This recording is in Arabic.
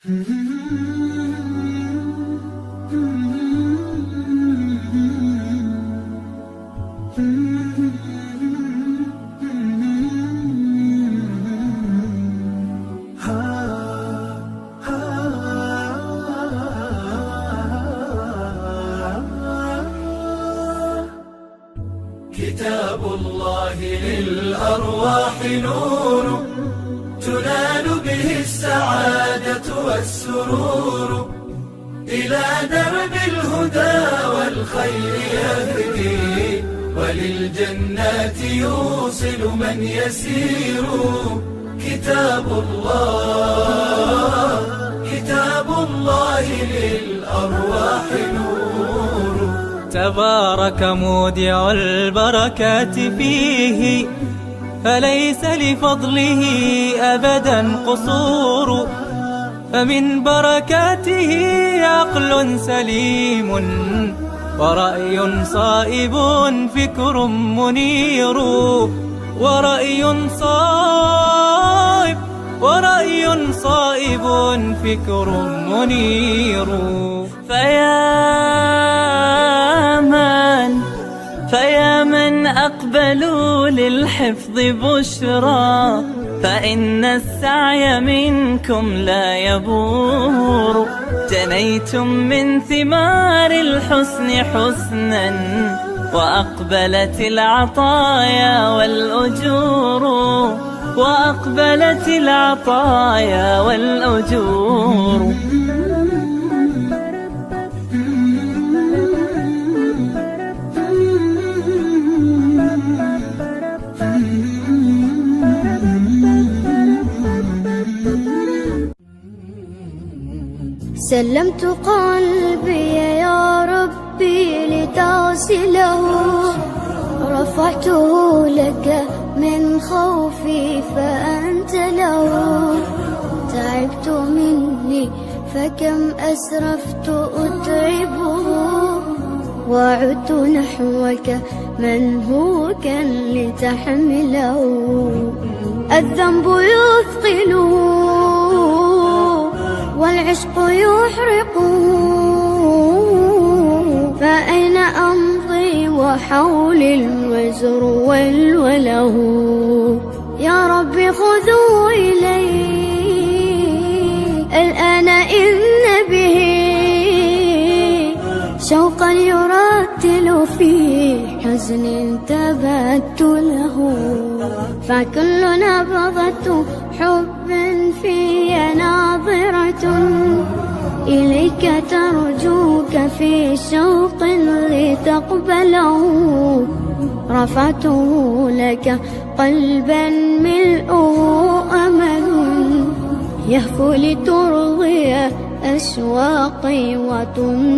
كتاب الله للأرواح نور تنال به السعادة والسرور، إلى درب الهدى والخير يهدي، وللجنات يوصل من يسير. كتاب الله للأرواح نور. تبارك مودع البركات فيه، فليس لفضله أبدا قصور. فمن بركاته عقل سليم، ورأي صائب فكر منير. ورأي صائب فكر منير. فيا من أقبلوا للحفظ بشرى، فإن السعي منكم لا يبور. جنيتم من ثمار الحسن حسنا، وأقبلت العطايا والأجور. سلمت قلبي يا ربي لتغسله، رفعته لك من خوفي فأنت له. تعبت مني فكم أسرفت أتعبه، وعدت نحوك منهوكا لتحمله. الذنب يثقله والعشق يحرقه، فأين أمضي وحولي الوزر والوله. يا رب خذوا إلي الآن إن به شوقا يرتل في حزن تبت له. فكل نبضة حب في ناظرة إليك ترجوك في شوق لتقبله. رفعته لك قلبا ملؤه أمل، يهفو لترضي أشواقي وتنزل